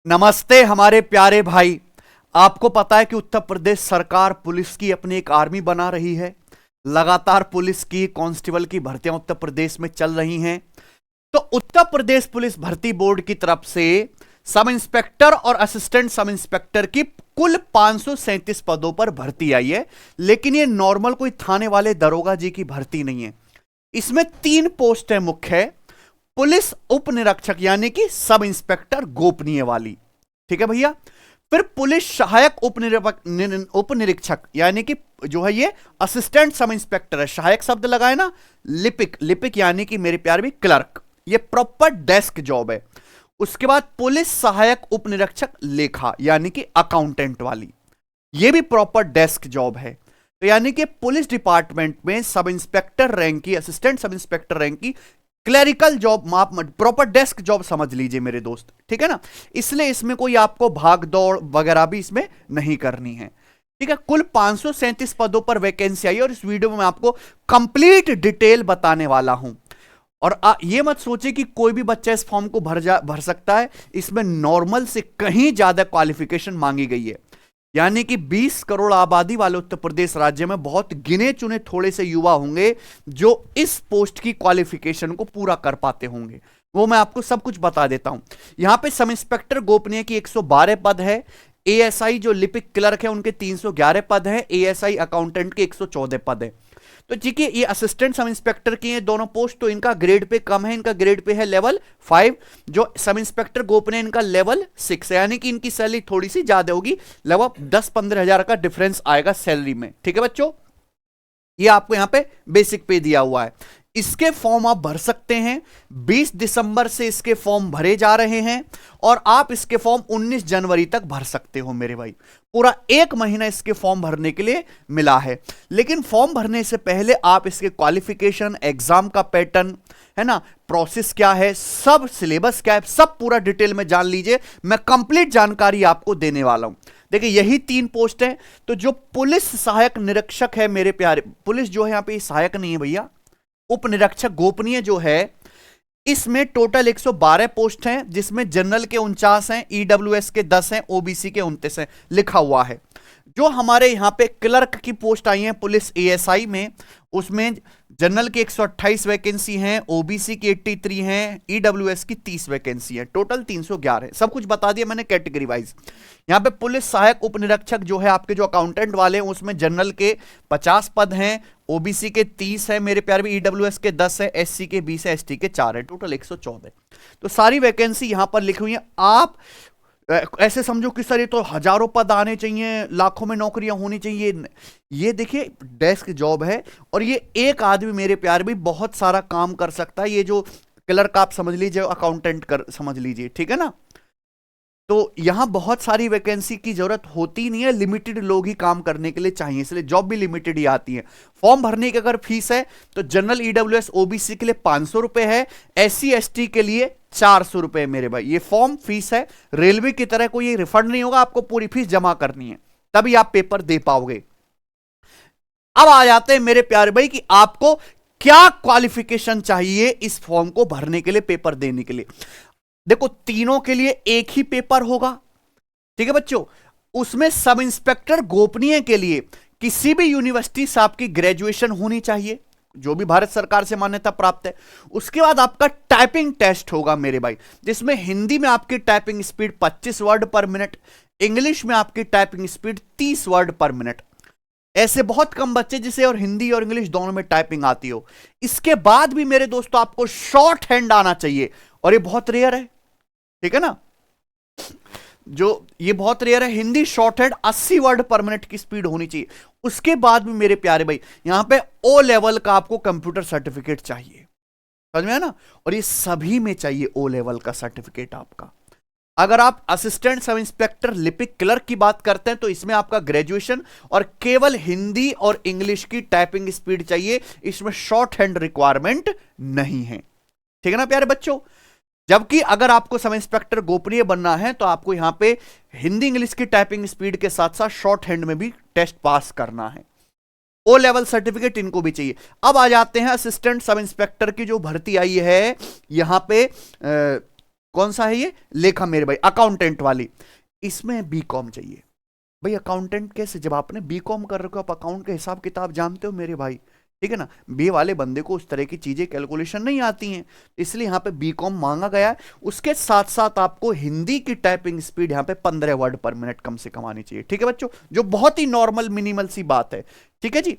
नमस्ते हमारे प्यारे भाई। आपको पता है कि उत्तर प्रदेश सरकार पुलिस की अपनी एक आर्मी बना रही है। लगातार पुलिस की कांस्टेबल की भर्तियां उत्तर प्रदेश में चल रही हैं। तो उत्तर प्रदेश पुलिस भर्ती बोर्ड की तरफ से सब इंस्पेक्टर और असिस्टेंट सब इंस्पेक्टर की कुल 537 पदों पर भर्ती आई है। लेकिन ये नॉर्मल कोई थाने वाले दरोगा जी की भर्ती नहीं है। इसमें 3 पोस्ट है मुख्य। पुलिस उप निरीक्षक यानी कि सब इंस्पेक्टर गोपनीय वाली, ठीक है भैया। फिर पुलिस सहायक उप निरीक्षक यानी कि जो है ये असिस्टेंट सब इंस्पेक्टर है। सहायक शब्द लगाए ना, लिपिक, लिपिक यानी कि मेरे प्यारे भी क्लर्क, ये प्रॉपर डेस्क जॉब है। उसके बाद पुलिस सहायक उप निरीक्षक लेखा यानी कि अकाउंटेंट वाली, ये भी प्रॉपर डेस्क जॉब है। तो यानी कि पुलिस डिपार्टमेंट में सब इंस्पेक्टर रैंक की, असिस्टेंट सब इंस्पेक्टर रैंक की क्लरिकल जॉब, माप प्रॉपर डेस्क जॉब समझ लीजिए मेरे दोस्त, ठीक है ना। इसलिए इसमें कोई आपको भाग दौड़ वगैरह भी इसमें नहीं करनी है, ठीक है। कुल 537 पदों पर वैकेंसी आई है और इस वीडियो में मैं आपको कंप्लीट डिटेल बताने वाला हूं। और ये मत सोचिए कि कोई भी बच्चा इस फॉर्म को भर सकता है। इसमें नॉर्मल से कहीं ज्यादा क्वालिफिकेशन मांगी गई है। यानी कि 20 करोड़ आबादी वाले उत्तर प्रदेश राज्य में बहुत गिने चुने थोड़े से युवा होंगे जो इस पोस्ट की क्वालिफिकेशन को पूरा कर पाते होंगे। वो मैं आपको सब कुछ बता देता हूं। यहां पे सब इंस्पेक्टर गोपनीय की 112 पद है। एएसआई जो लिपिक क्लर्क है उनके 311 पद है। एएसआई अकाउंटेंट के 114 पद है। तो ठीक है, ये असिस्टेंट सब इंस्पेक्टर की हैं दोनों पोस्ट, तो इनका ग्रेड पे कम है। इनका ग्रेड पे है लेवल 5। जो सब इंस्पेक्टर गोपनीय इनका लेवल 6 है। यानी कि इनकी सैलरी थोड़ी सी ज्यादा होगी, लगभग 10-15 हजार का डिफरेंस आएगा सैलरी में, ठीक है बच्चों। ये आपको यहां पे बेसिक पे दिया हुआ है। इसके फॉर्म आप भर सकते हैं। 20 दिसंबर से इसके फॉर्म भरे जा रहे हैं और आप इसके फॉर्म 19 जनवरी तक भर सकते हो मेरे भाई। पूरा 1 महीना इसके फॉर्म भरने के लिए मिला है। लेकिन फॉर्म भरने से पहले आप इसके क्वालिफिकेशन, एग्जाम का पैटर्न है ना, प्रोसेस क्या है, सब सिलेबस क्या है, सब पूरा डिटेल में जान लीजिए। मैं कंप्लीट जानकारी आपको देने वाला हूं। देखिए यही 3 पोस्ट है। तो जो पुलिस सहायक निरीक्षक है मेरे प्यारे, पुलिस जो है यहां पे सहायक नहीं है भैया, उप निरीक्षक गोपनीय जो है, इसमें टोटल 112 पोस्ट हैं, जिसमें जनरल के 49 हैं, ईडब्ल्यूएस के 10 हैं, ओबीसी के 29 हैं, लिखा हुआ है। जो हमारे यहां पे क्लर्क की पोस्ट आई है पुलिस एएसआई में, उसमें जनरल की 128 वैकेंसी हैं, ओबीसी की 83 हैं, ईडब्ल्यूएस की 30 वैकेंसी है, टोटल 311 है। सब कुछ बता दिया मैंने कैटेगरी वाइज। यहां पे पुलिस सहायक उप निरीक्षक जो है आपके, जो अकाउंटेंट वाले हैं, उसमें जनरल के 50 पद हैं, ओबीसी के 30 है मेरे प्यारे, ईडब्ल्यूएस के 10 है, एससी के 20 है, एसटी के 4 है, टोटल 114। तो सारी वैकेंसी यहां पर लिखी हुई है। आप ऐसे समझो कि सर ये तो हजारों पद आने चाहिए, लाखों में नौकरियां होनी चाहिए। ये देखिए डेस्क जॉब है और ये एक आदमी मेरे प्यार भी बहुत सारा काम कर सकता है। ये जो क्लर्क आप समझ लीजिए, अकाउंटेंट कर समझ लीजिए, ठीक है ना। तो यहां बहुत सारी वैकेंसी की जरूरत होती नहीं है, लिमिटेड लोग ही काम करने के लिए चाहिए, इसलिए जॉब भी लिमिटेड ही आती है। फॉर्म भरने की अगर फीस है तो जनरल, ईडब्ल्यूएस, ओबीसी के लिए 500 रुपए है, एससी एसटी के लिए 400 रुपए मेरे भाई। ये फॉर्म फीस है। रेलवे की तरह कोई रिफंड नहीं होगा, आपको पूरी फीस जमा करनी है, तभी आप पेपर दे पाओगे। अब आ जाते हैं मेरे प्यारे भाई कि आपको क्या क्वालिफिकेशन चाहिए इस फॉर्म को भरने के लिए, पेपर देने के लिए। देखो तीनों के लिए एक ही पेपर होगा, ठीक है बच्चों। उसमें सब इंस्पेक्टर गोपनीय के लिए किसी भी यूनिवर्सिटी से आपकी ग्रेजुएशन होनी चाहिए, जो भी भारत सरकार से मान्यता प्राप्त है। उसके बाद आपका टाइपिंग टेस्ट होगा मेरे भाई, जिसमें हिंदी में आपकी टाइपिंग स्पीड 25 वर्ड पर मिनट, इंग्लिश में आपकी टाइपिंग स्पीड 30 वर्ड पर मिनट। ऐसे बहुत कम बच्चे जिसे और हिंदी और इंग्लिश दोनों में टाइपिंग आती हो। इसके बाद भी मेरे दोस्तों आपको शॉर्ट हैंड आना चाहिए, और ये बहुत रेयर है, ठीक है ना। जो ये बहुत रेयर है, हिंदी शॉर्ट हैंड 80 वर्ड पर मिनट की स्पीड होनी चाहिए। उसके बाद भी मेरे प्यारे भाई यहां पे ओ लेवल का आपको कंप्यूटर सर्टिफिकेट चाहिए, समझ में है ना। और ये सभी में चाहिए ओ लेवल का सर्टिफिकेट आपका। अगर आप असिस्टेंट सब इंस्पेक्टर, लिपिक, क्लर्क की बात करते हैं तो इसमें आपका ग्रेजुएशन और केवल हिंदी और इंग्लिश की टाइपिंग स्पीड चाहिए। इसमें शॉर्ट हैंड रिक्वायरमेंट नहीं है, ठीक है ना प्यारे बच्चों। जबकि अगर आपको सब इंस्पेक्टर गोपनीय बनना है तो आपको यहां पे हिंदी इंग्लिश की टाइपिंग स्पीड के साथ साथ शॉर्ट हैंड में भी टेस्ट पास करना है। ओ लेवल सर्टिफिकेट इनको भी चाहिए। अब आ जाते हैं असिस्टेंट सब इंस्पेक्टर की जो भर्ती आई है, यहां पे कौन सा है ये? लेखा मेरे भाई, अकाउंटेंट वाली। इसमें बीकॉम चाहिए भाई। अकाउंटेंट कैसे, जब आपने बीकॉम कर रखे हो, आप अकाउंट के हिसाब किताब जानते हो मेरे भाई, ठीक है ना। बी वाले बंदे को उस तरह की चीजें कैलकुलेशन नहीं आती हैं, इसलिए यहां पे बीकॉम मांगा गया है। उसके साथ साथ आपको हिंदी की टाइपिंग स्पीड यहां पे 15 वर्ड पर मिनट कम से कम आनी चाहिए, ठीक है बच्चों, जो बहुत ही नॉर्मल मिनिमल सी बात है, ठीक है जी।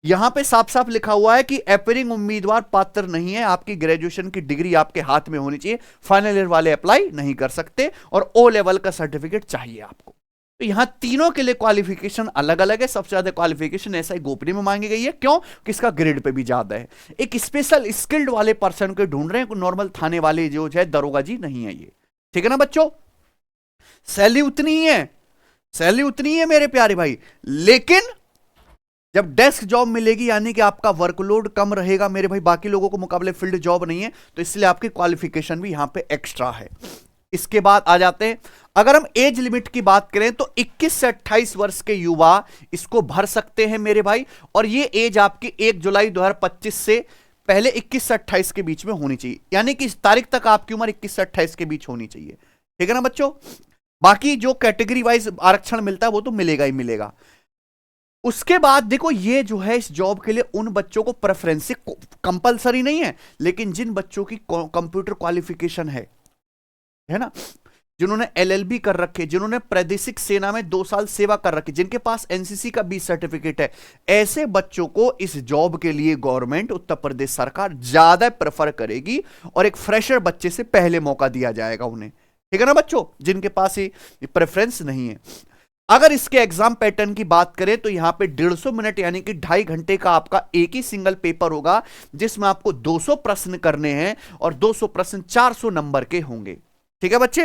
यहां पे साफ साफ लिखा हुआ है कि एपरिंग उम्मीदवार पात्र नहीं है, आपकी ग्रेजुएशन की डिग्री आपके हाथ में होनी चाहिए, फाइनल ईयर वाले अप्लाई नहीं कर सकते, और ओ लेवल का सर्टिफिकेट चाहिए आपको। तो यहां तीनों के लिए क्वालिफिकेशन अलग अलग है। सबसे ज्यादा क्वालिफिकेशन ऐसा गोपनीय में मांगी गई है, क्यों? किसका ग्रेड पे भी ज्यादा है। एक स्पेशल स्किल्ड वाले पर्सन को ढूंढ रहे हैं, नॉर्मल थाने वाले जो है दरोगा जी नहीं है ये, ठीक है ना बच्चों। सैलरी उतनी ही है, सैलरी उतनी ही है मेरे प्यारे भाई, लेकिन जब डेस्क जॉब मिलेगी यानी कि आपका वर्कलोड कम रहेगा मेरे भाई, बाकी लोगों को मुकाबले फील्ड जॉब नहीं है, तो इसलिए आपकी क्वालिफिकेशन भी यहां पे एक्स्ट्रा है। इसके बाद आ जाते हैं, अगर हम एज लिमिट की बात करें तो 21 से 28 वर्ष के युवा इसको भर सकते हैं मेरे भाई, और ये एज आपकी 1 जुलाई 2025 से पहले 21 से 28 के बीच में होनी चाहिए, यानी कि इस तारीख तक आपकी उम्र 21 से 28 के बीच होनी चाहिए, ठीक है ना बच्चों। बाकी जो कैटेगरी वाइज आरक्षण मिलता है वो तो मिलेगा ही मिलेगा। उसके बाद देखो, ये जो है इस जॉब के लिए उन बच्चों को प्रेफरेंस कंपलसरी नहीं है, लेकिन जिन बच्चों की कंप्यूटर क्वालिफिकेशन है ना, जिन्होंने एलएलबी कर रखे, जिन्होंने प्रादेशिक सेना में 2 साल सेवा कर रखी, जिनके पास एनसीसी का 20 सर्टिफिकेट है, ऐसे बच्चों को इस जॉब के लिए गवर्नमेंट उत्तर प्रदेश सरकार ज्यादा प्रेफर करेगी, और एक फ्रेशर बच्चे से पहले मौका दिया जाएगा उन्हें, ठीक है ना बच्चों, जिनके पास ये प्रेफरेंस नहीं है। अगर इसके एग्जाम पैटर्न की बात करें तो यहां पे 150 मिनट यानी कि 2.5 घंटे का आपका एक ही सिंगल पेपर होगा, जिसमें आपको 200 प्रश्न करने हैं, और 200 प्रश्न 400 नंबर के होंगे, ठीक है बच्चे।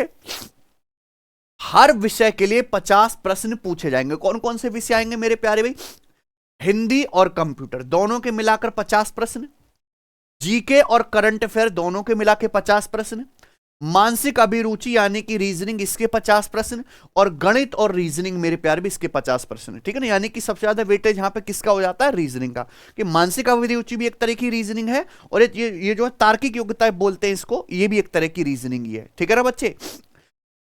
हर विषय के लिए 50 प्रश्न पूछे जाएंगे। कौन कौन से विषय आएंगे मेरे प्यारे भाई? हिंदी और कंप्यूटर दोनों के मिलाकर 50 प्रश्न, जीके और करंट अफेयर दोनों के मिलाकर 50 प्रश्न, मानसिक अभिरुचि यानी कि रीजनिंग इसके 50 प्रश्न, और गणित और रीजनिंग मेरे प्यारे भी इसके 50 प्रश्न, ठीक है ना। यानी कि सबसे ज्यादा वेटेज यहां पे किसका हो जाता है? रीजनिंग का, कि मानसिक अभिरुचि भी एक तरह की रीजनिंग है, और ये जो है तार्किक योग्यता बोलते हैं इसको, ये भी एक तरह की रीजनिंग ही है, ठीक है ना बच्चे।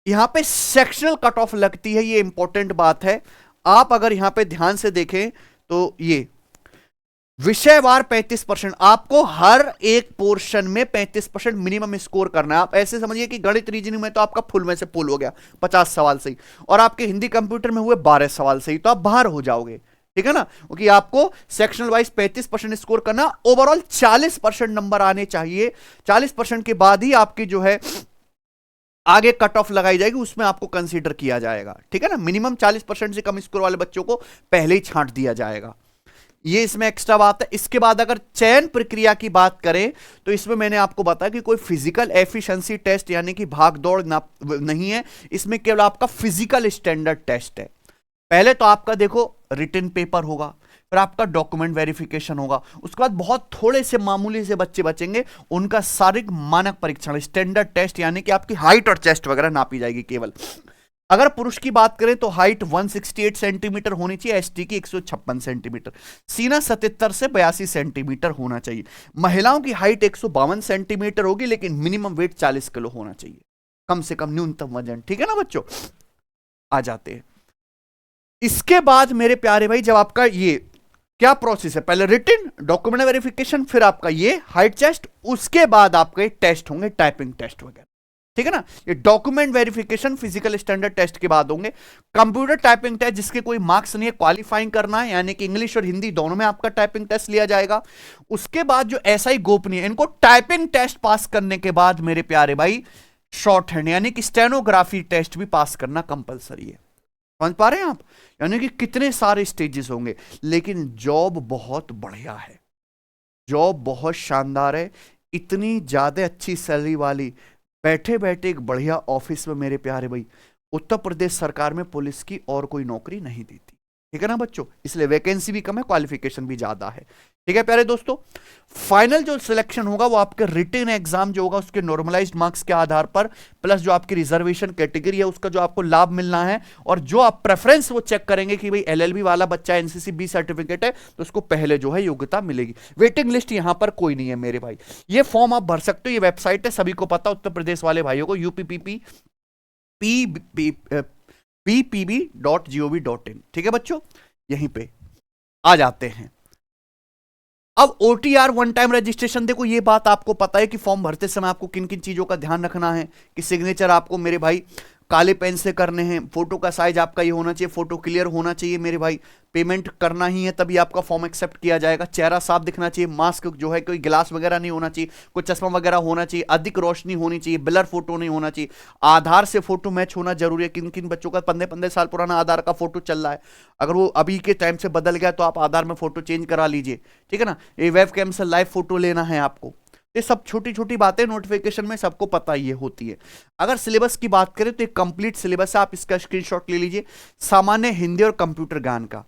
यहां पे सेक्शनल कट ऑफ लगती है, ये इंपॉर्टेंट बात है। आप अगर यहां पे ध्यान से देखें तो ये विषयवार 35%, आपको हर एक पोर्शन में 35% मिनिमम स्कोर करना है। आप ऐसे समझिए कि गणित रीजनिंग में तो आपका फुल में से फुल हो गया 50 सवाल से ही, और आपके हिंदी कंप्यूटर में हुए 12 सवाल से ही, तो आप बाहर हो जाओगे, ठीक है ना, क्योंकि आपको सेक्शनल वाइज 35% स्कोर करना, ओवरऑल 40% नंबर आने चाहिए। 40% के बाद ही आपकी जो है आगे कट ऑफ लगाई जाएगी, उसमें आपको कंसीडर किया जाएगा, ठीक है ना। मिनिमम 40% से कम स्कोर वाले बच्चों को पहले ही छांट दिया जाएगा, ये इसमें एक्स्ट्रा बात है। इसके बाद अगर चयन प्रक्रिया की बात करें तो इसमें मैंने आपको बताया कि कोई फिजिकल एफिशिएंसी टेस्ट यानी कि भाग दौड़ नहीं है, इसमें केवल आपका फिजिकल स्टैंडर्ड टेस्ट है। पहले तो आपका देखो रिटन पेपर होगा, फिर आपका डॉक्यूमेंट वेरिफिकेशन होगा, उसके बाद बहुत थोड़े से मामूली से बच्चे बचेंगे, उनका शारीरिक मानक परीक्षण स्टैंडर्ड टेस्ट यानी कि आपकी हाइट और चेस्ट वगैरह नापी जाएगी केवल। अगर पुरुष की बात करें तो हाइट 168 सेंटीमीटर होनी चाहिए, एसटी की 156 सेंटीमीटर, सीना 77 से 82 सेंटीमीटर होना चाहिए। महिलाओं की हाइट 152 सेंटीमीटर होगी, लेकिन मिनिमम वेट 40 किलो होना चाहिए, कम से कम न्यूनतम वजन, ठीक है ना बच्चों। आ जाते हैं इसके बाद मेरे प्यारे भाई, जब आपका ये क्या प्रोसेस है, पहले रिटन डॉक्यूमेंट वेरिफिकेशन, फिर आपका ये हाइट चेस्ट, उसके बाद आपके टेस्ट होंगे टाइपिंग टेस्ट वगैरह, ठीक है ना। ये document verification physical standard test के बाद होंगे। कंप्यूटर टाइपिंग टेस्ट जिसके कोई मार्क्स नहीं है, क्वालिफाइंग करना है, यानी कि इंग्लिश और हिंदी दोनों में आपका टाइपिंग टेस्ट लिया जाएगा। उसके बाद जो एसआई गोपनीय, इनको टाइपिंग टेस्ट पास करने के बाद मेरे प्यारे भाई शॉर्ट हैंड यानी कि स्टेनोग्राफी टेस्ट भी पास करना कंपलसरी है। समझ पा रहे हैं आप? यानी कि कितने सारे स्टेजेस होंगे, लेकिन जॉब बहुत बढ़िया है, जॉब बहुत शानदार है, इतनी ज्यादा अच्छी सैलरी वाली, बैठे बैठे एक बढ़िया ऑफिस में मेरे प्यारे भाई उत्तर प्रदेश सरकार में पुलिस की और कोई नौकरी नहीं देती, ठीक है ना बच्चों, इसलिए वैकेंसी भी कम है, क्वालिफिकेशन भी ज्यादा है। ठीक है प्यारे दोस्तों, फाइनल जो सिलेक्शन होगा वो आपके रिटन एग्जाम जो होगा उसके नॉर्मलाइज्ड मार्क्स के आधार पर, प्लस जो आपकी रिजर्वेशन कैटेगरी है उसका जो आपको लाभ मिलना है, और जो आप प्रेफरेंस वो चेक करेंगे कि भाई एलएलबी वाला बच्चा एनसीसी बी सर्टिफिकेट है तो उसको पहले जो है योग्यता मिलेगी। वेटिंग लिस्ट यहां पर कोई नहीं है मेरे भाई। ये फॉर्म आप भर सकते हो, ये वेबसाइट है सभी को पता, उत्तर प्रदेश वाले भाइयों को, यूपीपीपी bpb.gov.in। ठीक है बच्चों, यहीं पे आ जाते हैं। अब ओटीआर वन टाइम रजिस्ट्रेशन, देखो ये बात आपको पता है कि फॉर्म भरते समय आपको किन किन चीजों का ध्यान रखना है कि सिग्नेचर आपको मेरे भाई काले पेन से करने हैं, फोटो का साइज आपका ये होना चाहिए, फोटो क्लियर होना चाहिए मेरे भाई, पेमेंट करना ही है तभी आपका फॉर्म एक्सेप्ट किया जाएगा, चेहरा साफ दिखना चाहिए, मास्क जो है कोई गिलास वगैरह नहीं होना चाहिए, कोई चश्मा वगैरह होना चाहिए, अधिक रोशनी होनी चाहिए, ब्लर फोटो नहीं होना चाहिए, आधार से फोटो मैच होना जरूरी है। किन किन बच्चों का 15-15 साल पुराना आधार का फोटो चल रहा है, अगर वो अभी के टाइम से बदल गया तो आप आधार में फोटो चेंज करा लीजिए। ठीक है ना, ये वेब कैम से लाइव फोटो लेना है आपको। ये सब छोटी छोटी बातें नोटिफिकेशन में सबको पता ही होती है। अगर सिलेबस की बात करें तो एक कंप्लीट सिलेबस है, आप इसका स्क्रीनशॉट ले लीजिए। सामान्य हिंदी और कंप्यूटर ज्ञान का,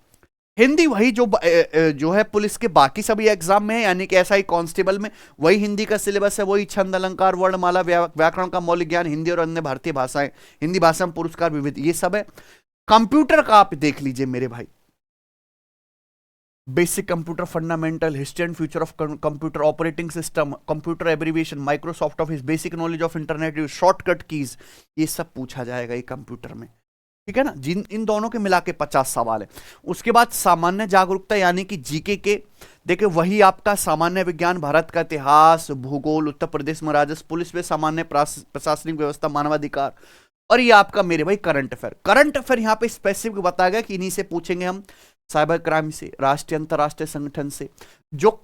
हिंदी वही जो है पुलिस के बाकी सभी एग्जाम में है, यानी कि एसआई कांस्टेबल में वही हिंदी का सिलेबस है, वही छंद अलंकार वर्णमाला व्याकरण का मौलिक ज्ञान, हिंदी और अन्य भारतीय भाषाएं, हिंदी भाषा में पुरस्कार विविध, ये सब है। कंप्यूटर का आप देख लीजिए मेरे भाई, basic computer fundamental, history and future of computer, operating system, computer abbreviation, Microsoft office, basic knowledge of internet use, shortcut keys, ये सब पूछा जाएगा ये कंप्यूटर में। ठीक है ना, जिन इन दोनों के मिला के 50 सवाल है। उसके बाद सामान्य जागरूकता यानी कि जीके के, देखिए वही आपका सामान्य विज्ञान, भारत का इतिहास, भूगोल, उत्तर प्रदेश में राजस्व, पुलिस में सामान्य प्रशासनिक व्यवस्था, मानवाधिकार, और ये आपका मेरे भाई करंट अफेयर। करंट अफेयर यहाँ पे स्पेसिफिक बताया गया कि इन्हीं से पूछेंगे हम, साइबर क्राइम से, राष्ट्रीय अंतरराष्ट्रीय संगठन से, जो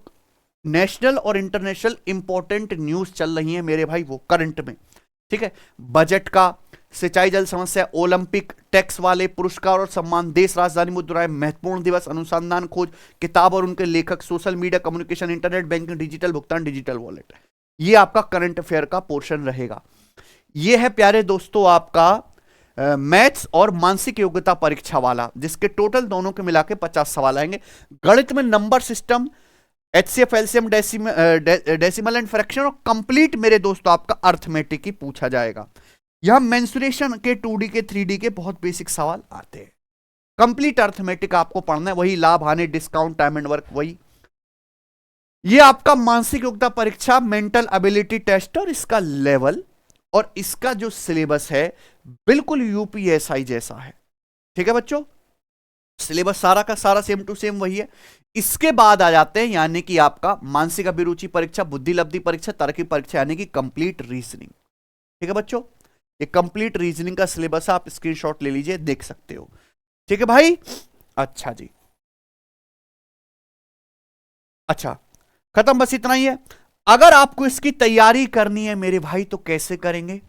नेशनल और इंटरनेशनल इंपॉर्टेंट न्यूज चल रही है मेरे भाई वो करंट में। ठीक है, बजट का, सिंचाई जल समस्या, ओलंपिक, टैक्स वाले, पुरस्कार और सम्मान, देश राजधानी मुद्राएं, महत्वपूर्ण दिवस, अनुसंधान खोज, किताब और उनके लेखक, social media, communication, internet banking, digital भुगतान, डिजिटल वॉलेट, ये आपका करंट अफेयर का पोर्शन रहेगा। ये है प्यारे दोस्तों आपका मैथ्स और मानसिक योग्यता परीक्षा वाला, जिसके टोटल दोनों के मिला के 50 सवाल आएंगे। गणित में number system, HCF, LCM, decimal and fraction, और कंप्लीट मेरे दोस्तों आपका अर्थमेटिक ही पूछा जाएगा। यहां मेंसुरेशन के 2D के 3D के बहुत बेसिक सवाल आते हैं। कंप्लीट अर्थमेटिक आपको पढ़ना है, वही लाभ हानि, डिस्काउंट, टाइम एंड वर्क, वही। ये आपका मानसिक योग्यता परीक्षा, मेंटल एबिलिटी टेस्ट, और इसका लेवल और इसका जो सिलेबस है बिल्कुल यूपीएसआई जैसा है। ठीक है बच्चों, सिलेबस सारा का सारा सेम टू सेम वही है। इसके बाद आ जाते हैं यानी कि आपका मानसिक अभिरुचि परीक्षा, बुद्धि लब्धि परीक्षा, तर्क परीक्षा, यानी कि कंप्लीट रीजनिंग। ठीक है बच्चों, ये कंप्लीट रीजनिंग का सिलेबस आप स्क्रीनशॉट ले लीजिए, देख सकते हो। ठीक है भाई, अच्छा जी, अच्छा खत्म, बस इतना ही है। अगर आपको इसकी तैयारी करनी है मेरे भाई तो कैसे करेंगे?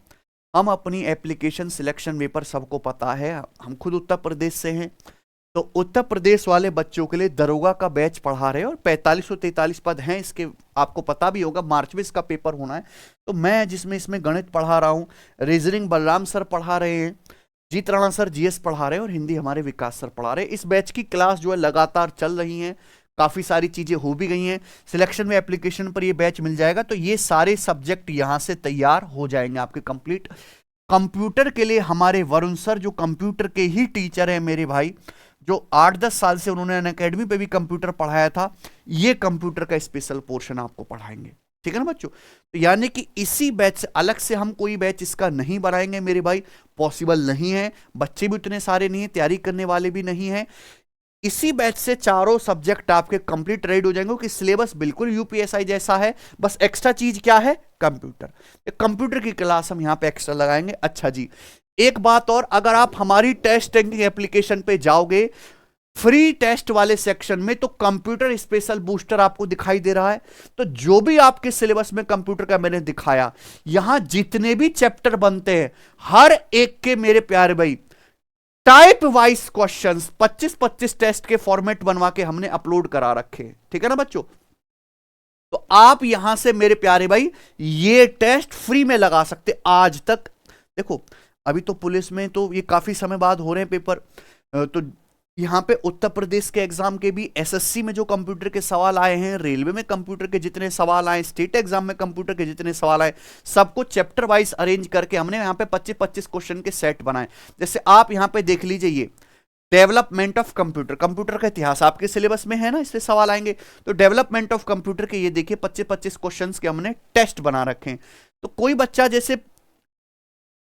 हम अपनी एप्लीकेशन सिलेक्शन पेपर सबको पता है, हम खुद उत्तर प्रदेश से हैं, तो उत्तर प्रदेश वाले बच्चों के लिए दरोगा का बैच पढ़ा रहे हैं और 4543 पद हैं इसके, आपको पता भी होगा। मार्च में इसका पेपर होना है, तो मैं जिसमें इसमें गणित पढ़ा रहा हूँ, रीजनिंग बलराम सर पढ़ा रहे हैं, जीत राणा सर जीएस पढ़ा रहे हैं, और हिंदी हमारे विकास सर पढ़ा रहे हैं। इस बैच की क्लास जो है लगातार चल रही है, काफी सारी चीजें हो भी गई हैं। सिलेक्शन में एप्लीकेशन पर ये बैच मिल जाएगा, तो ये सारे सब्जेक्ट यहां से तैयार हो जाएंगे आपके कंप्लीट। कंप्यूटर के लिए हमारे वरुण सर जो कंप्यूटर के ही टीचर हैं मेरे भाई, जो 8-10 साल से उन्होंने अनअकैडमी पे भी कंप्यूटर पढ़ाया था, ये कंप्यूटर का स्पेशल पोर्शन आपको पढ़ाएंगे। ठीक है ना बच्चों, तो यानी कि इसी बैच से अलग से हम कोई बैच इसका नहीं बनाएंगे मेरे भाई, पॉसिबल नहीं है, बच्चे भी उतने सारे नहीं है, तैयारी करने वाले भी नहीं है। इसी बैच से चारों सब्जेक्ट आपके कंप्लीट रेडी हो जाएंगे कि सिलेबस बिल्कुल यूपीएसआई जैसा है, बस एक्स्ट्रा चीज क्या है, कंप्यूटर। कंप्यूटर की क्लास हम यहां पे एक्स्ट्रा लगाएंगे। अच्छा जी, एक बात और, अगर आप हमारी टेस्ट रैंकिंग एप्लीकेशन पे जाओगे फ्री टेस्ट वाले सेक्शन में, तो कंप्यूटर स्पेशल बूस्टर आपको दिखाई दे रहा है। तो जो भी आपके सिलेबस में कंप्यूटर का मैंने दिखाया, यहां जितने भी चैप्टर बनते हैं हर एक के मेरे प्यारे भाई टाइप वाइज क्वेश्चंस 25-25 टेस्ट के फॉर्मेट बनवा के हमने अपलोड करा रखे। ठीक है ना बच्चों, तो आप यहां से मेरे प्यारे भाई ये टेस्ट फ्री में लगा सकते। आज तक देखो, अभी तो पुलिस में तो ये काफी समय बाद हो रहे हैं पेपर, तो यहाँ पे उत्तर प्रदेश के एग्जाम के भी, एसएससी में जो कंप्यूटर के सवाल आए हैं, रेलवे में कंप्यूटर के जितने सवाल आए, स्टेट एग्जाम में कंप्यूटर के जितने सवाल आए, सबको चैप्टर वाइज अरेंज करके हमने यहाँ पे 25-25 क्वेश्चन के सेट बनाए। जैसे आप यहाँ पे देख लीजिए, ये डेवलपमेंट ऑफ कंप्यूटर, कंप्यूटर का इतिहास आपके सिलेबस में है ना, इससे सवाल आएंगे। तो डेवलपमेंट ऑफ कंप्यूटर के ये देखिए 25-25 क्वेश्चन के हमने टेस्ट बना रखे हैं। तो कोई बच्चा जैसे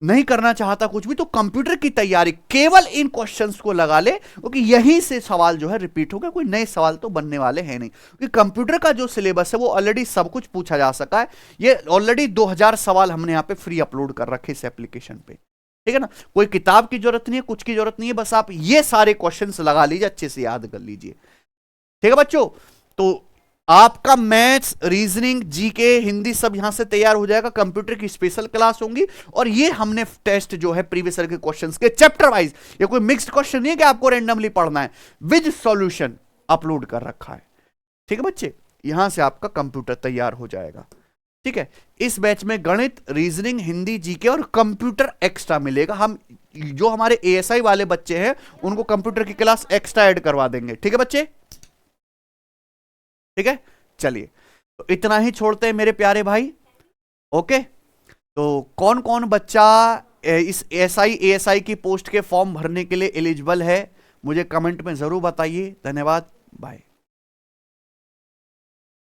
नहीं करना चाहता कुछ भी, तो कंप्यूटर की तैयारी केवल इन क्वेश्चंस को लगा ले, क्योंकि यहीं से सवाल जो है रिपीट होगा, कोई नए सवाल तो बनने वाले हैं नहीं, क्योंकि कंप्यूटर का जो सिलेबस है वो ऑलरेडी सब कुछ पूछा जा सका है। ये ऑलरेडी 2000 सवाल हमने यहाँ पे फ्री अपलोड कर रखे इस एप्लीकेशन पे, ठीक है ना। कोई किताब की जरूरत नहीं है, कुछ की जरूरत नहीं है, बस आप ये सारे क्वेश्चंस लगा लीजिए, अच्छे से याद कर लीजिए, ठीक है बच्चों। तो आपका मैथ्स, रीजनिंग, जीके, हिंदी सब यहां से तैयार हो जाएगा। कंप्यूटर की स्पेशल क्लास होंगी, और ये हमने टेस्ट जो है प्रीवियस ईयर के क्वेश्चंस के चैप्टर वाइज, ये कोई मिक्स्ड क्वेश्चन नहीं है कि आपको रैंडमली पढ़ना है, विद सॉल्यूशन अपलोड कर रखा है, ठीक है बच्चे। यहां से आपका कंप्यूटर तैयार हो जाएगा, ठीक है। इस बैच में गणित, रीजनिंग, हिंदी, जीके और कंप्यूटर एक्स्ट्रा मिलेगा। हम जो हमारे एएसआई वाले बच्चे हैं उनको कंप्यूटर की क्लास एक्स्ट्रा ऐड करवा देंगे, ठीक है बच्चे, ठीक है। चलिए, तो इतना ही छोड़ते हैं मेरे प्यारे भाई, ओके। तो कौन कौन बच्चा इस एएसआई की पोस्ट के फॉर्म भरने के लिए एलिजिबल है, मुझे कमेंट में जरूर बताइए। धन्यवाद, बाय।